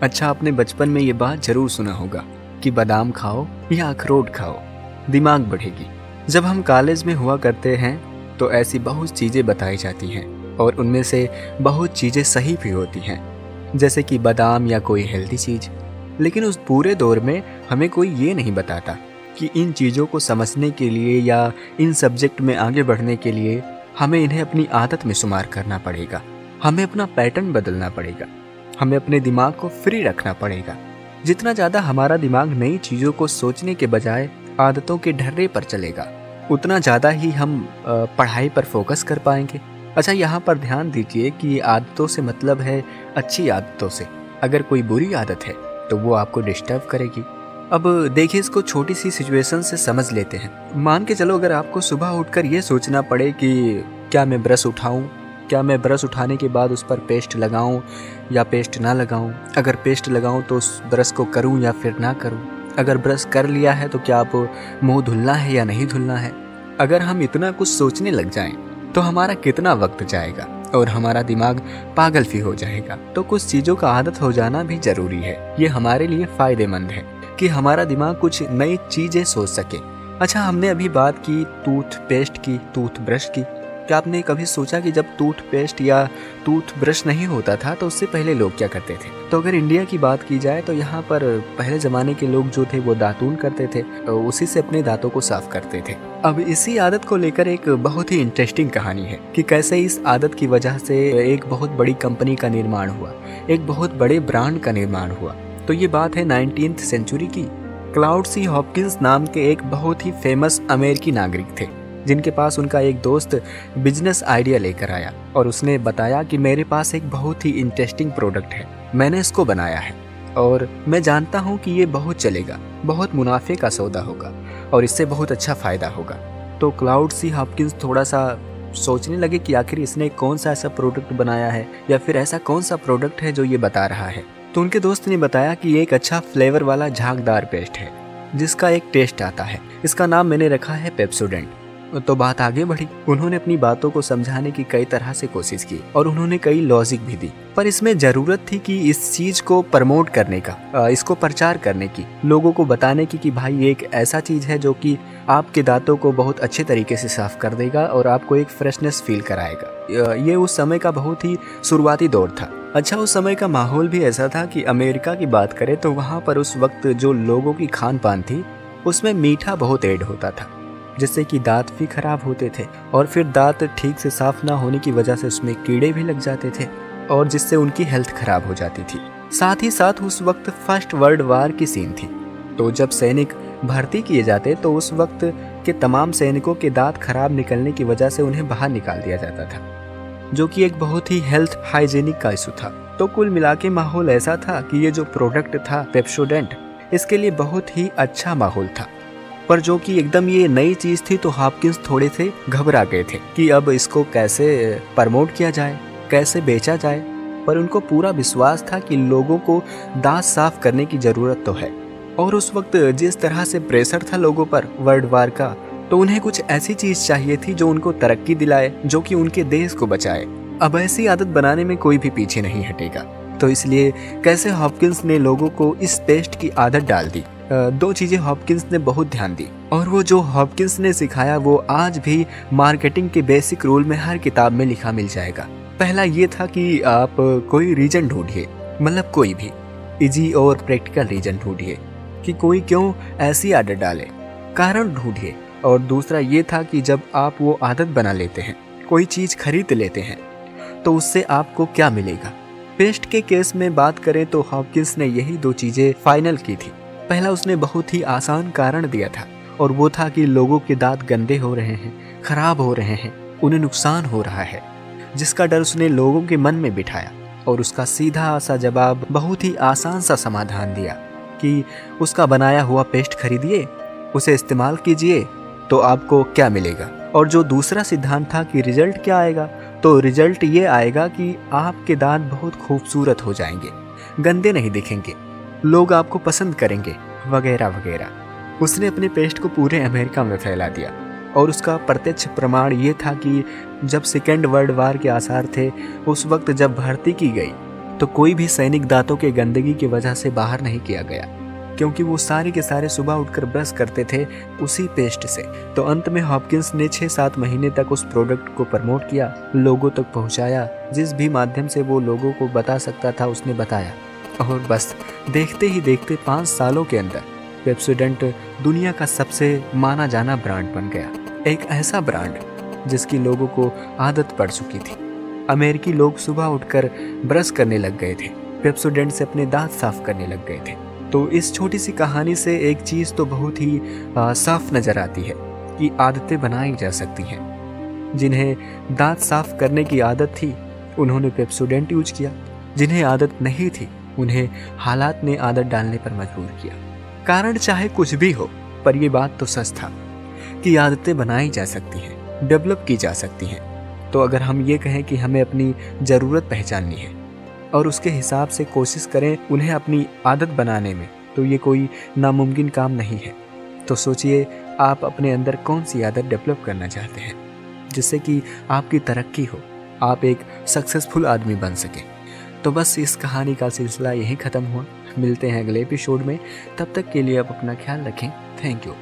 अच्छा, आपने बचपन में ये बात जरूर सुना होगा कि बादाम खाओ या अखरोट खाओ, दिमाग बढ़ेगी। जब हम कॉलेज में हुआ करते हैं तो ऐसी बहुत चीज़ें बताई जाती हैं और उनमें से बहुत चीज़ें सही भी होती हैं, जैसे कि बादाम या कोई हेल्दी चीज़। लेकिन उस पूरे दौर में हमें कोई ये नहीं बताता कि इन चीज़ों को समझने के लिए या इन सब्जेक्ट में आगे बढ़ने के लिए हमें इन्हें अपनी आदत में शुमार करना पड़ेगा। हमें अपना पैटर्न बदलना पड़ेगा, हमें अपने दिमाग को फ्री रखना पड़ेगा। जितना ज़्यादा हमारा दिमाग नई चीज़ों को सोचने के बजाय आदतों के ढर्रे पर चलेगा, उतना ज़्यादा ही हम पढ़ाई पर फोकस कर पाएंगे। अच्छा, यहाँ पर ध्यान दीजिए कि आदतों से मतलब है अच्छी आदतों से। अगर कोई बुरी आदत है तो वो आपको डिस्टर्ब करेगी। अब देखिए, इसको छोटी सी सिचुएशन से समझ लेते हैं। मान के चलो, अगर आपको सुबह उठकर ये सोचना पड़े कि क्या मैं ब्रश उठाऊं, क्या मैं ब्रश उठाने के बाद उस पर पेस्ट लगाऊं या पेस्ट ना लगाऊं, अगर पेस्ट लगाऊं तो उस ब्रश को करूं या फिर ना करूं, अगर ब्रश कर लिया है तो क्या आप मुंह धुलना है या नहीं धुलना है। अगर हम इतना कुछ सोचने लग जाएं तो हमारा कितना वक्त जाएगा और हमारा दिमाग पागल भी हो जाएगा। तो कुछ चीज़ों का आदत हो जाना भी जरूरी है। ये हमारे लिए फ़ायदेमंद है कि हमारा दिमाग कुछ नई चीज़ें सोच सके। अच्छा, हमने अभी बात की टूथपेस्ट की, टूथब्रश की। क्या आपने कभी सोचा कि जब टूथपेस्ट या टूथब्रश नहीं होता था तो उससे पहले लोग क्या करते थे? तो अगर इंडिया की बात की जाए तो यहाँ पर पहले ज़माने के लोग जो थे वो दातून करते थे, तो उसी से अपने दांतों को साफ करते थे। अब इसी आदत को लेकर एक बहुत ही इंटरेस्टिंग कहानी है कि कैसे इस आदत की वजह से एक बहुत बड़ी कंपनी का निर्माण हुआ, एक बहुत बड़े ब्रांड का निर्माण हुआ। तो ये बात है 19th सेंचुरी की। क्लाउड सी हॉपकिंस नाम के एक बहुत ही फेमस अमेरिकी नागरिक थे, जिनके पास उनका एक दोस्त बिजनेस आइडिया लेकर आया और उसने बताया कि मेरे पास एक बहुत ही इंटरेस्टिंग प्रोडक्ट है, मैंने इसको बनाया है और मैं जानता हूँ कि ये बहुत चलेगा, बहुत मुनाफे का सौदा होगा और इससे बहुत अच्छा फ़ायदा होगा। तो क्लाउड सी हॉपकिंस थोड़ा सा सोचने लगे कि आखिर इसने कौन सा ऐसा प्रोडक्ट बनाया है या फिर ऐसा कौन सा प्रोडक्ट है जो ये बता रहा है। तो उनके दोस्त ने बताया कि ये एक अच्छा फ्लेवर वाला झागदार पेस्ट है जिसका एक टेस्ट आता है, इसका नाम मैंने रखा है पेप्सोडेंट। तो बात आगे बढ़ी। उन्होंने अपनी बातों को समझाने की कई तरह से कोशिश की और उन्होंने कई लॉजिक भी दी, पर इसमें जरूरत थी कि इस चीज को प्रमोट करने का, इसको प्रचार करने की, लोगों को बताने की कि भाई ये एक ऐसा चीज है जो कि आपके दांतों को बहुत अच्छे तरीके से साफ कर देगा और आपको एक फ्रेशनेस फील कराएगा। ये उस समय का बहुत ही शुरुआती दौर था। अच्छा, उस समय का माहौल भी ऐसा था कि अमेरिका की बात करें तो वहाँ पर उस वक्त जो लोगों की खान पान थी उसमें मीठा बहुत ऐड होता था, जिससे कि दांत भी खराब होते थे और फिर दांत ठीक से साफ ना होने की वजह से उसमें कीड़े भी लग जाते थे और जिससे उनकी हेल्थ खराब हो जाती थी। साथ ही साथ उस वक्त फर्स्ट वर्ल्ड वार की सीन थी, तो जब सैनिक भर्ती किए जाते तो उस वक्त के तमाम सैनिकों के दांत खराब निकलने की वजह से उन्हें बाहर निकाल दिया जाता था, जो कि एक बहुत ही हेल्थ हाइजीनिक का इशू था। तो कुल मिला के माहौल ऐसा था कि ये जो प्रोडक्ट था पेप्सोडेंट, इसके लिए बहुत ही अच्छा माहौल था, पर जो कि एकदम ये नई चीज़ थी तो हॉपकिंस थोड़े से घबरा गए थे कि अब इसको कैसे प्रमोट किया जाए, कैसे बेचा जाए। पर उनको पूरा विश्वास था कि लोगों को दांत साफ करने की ज़रूरत तो है और उस वक्त जिस तरह से प्रेशर था लोगों पर वर्ल्ड वार का, तो उन्हें कुछ ऐसी चीज़ चाहिए थी जो उनको तरक्की दिलाए, जो कि उनके देश को बचाए। अब ऐसी आदत बनाने में कोई भी पीछे नहीं हटेगा। तो इसलिए कैसे हॉपकिंस ने लोगों को इस पेस्ट की आदत डाल दी। दो चीज़ें हॉपकिंस ने बहुत ध्यान दी और वो जो हॉपकिंस ने सिखाया वो आज भी मार्केटिंग के बेसिक रूल में हर किताब में लिखा मिल जाएगा। पहला ये था कि आप कोई रीजन ढूंढिए, मतलब कोई भी इजी और प्रैक्टिकल रीजन ढूंढिए कि कोई क्यों ऐसी आदत डाले, कारण ढूंढिए। और दूसरा ये था कि जब आप वो आदत बना लेते हैं, कोई चीज़ खरीद लेते हैं, तो उससे आपको क्या मिलेगा। पेस्ट के केस में बात करें तो हॉपकिंस ने यही दो चीज़ें फाइनल की थी। पहला उसने बहुत ही आसान कारण दिया था और वो था कि लोगों के दांत गंदे हो रहे हैं, खराब हो रहे हैं, उन्हें नुकसान हो रहा है, जिसका डर उसने लोगों के मन में बिठाया और उसका सीधा सा जवाब, बहुत ही आसान सा समाधान दिया कि उसका बनाया हुआ पेस्ट खरीदिए, उसे इस्तेमाल कीजिए तो आपको क्या मिलेगा। और जो दूसरा सिद्धांत था कि रिजल्ट क्या आएगा, तो रिजल्ट ये आएगा कि आपके दांत बहुत खूबसूरत हो जाएंगे, गंदे नहीं दिखेंगे, लोग आपको पसंद करेंगे, वगैरह वगैरह। उसने अपने पेस्ट को पूरे अमेरिका में फैला दिया और उसका प्रत्यक्ष प्रमाण ये था कि जब सेकेंड वर्ल्ड वार के आसार थे, उस वक्त जब भर्ती की गई तो कोई भी सैनिक दांतों के गंदगी की वजह से बाहर नहीं किया गया, क्योंकि वो सारे के सारे सुबह उठकर ब्रश करते थे उसी पेस्ट से। तो अंत में हॉपकिंस ने 6-7 महीने तक उस प्रोडक्ट को प्रमोट किया, लोगों तक पहुंचाया, जिस भी माध्यम से वो लोगों को बता सकता था उसने बताया। और बस देखते ही देखते 5 सालों के अंदर पेप्सोडेंट दुनिया का सबसे माना जाना ब्रांड बन गया। एक ऐसा ब्रांड जिसकी लोगों को आदत पड़ चुकी थी। अमेरिकी लोग सुबह उठकर ब्रश करने लग गए थे, पेप्सोडेंट से अपने दांत साफ करने लग गए थे। तो इस छोटी सी कहानी से एक चीज़ तो बहुत ही साफ नज़र आती है कि आदतें बनाई जा सकती हैं। जिन्हें दांत साफ करने की आदत थी उन्होंने पेप्सोडेंट यूज किया, जिन्हें आदत नहीं थी उन्हें हालात ने आदत डालने पर मजबूर किया। कारण चाहे कुछ भी हो, पर यह बात तो सच था कि आदतें बनाई जा सकती हैं, डेवलप की जा सकती हैं। तो अगर हम ये कहें कि हमें अपनी ज़रूरत पहचाननी है और उसके हिसाब से कोशिश करें उन्हें अपनी आदत बनाने में, तो ये कोई नामुमकिन काम नहीं है। तो सोचिए आप अपने अंदर कौन सी आदत डेवलप करना चाहते हैं जिससे कि आपकी तरक्की हो, आप एक सक्सेसफुल आदमी बन सकें। तो बस इस कहानी का सिलसिला यहीं ख़त्म हुआ। मिलते हैं अगले एपिसोड में, तब तक के लिए आप अपना ख्याल रखें। Thank you.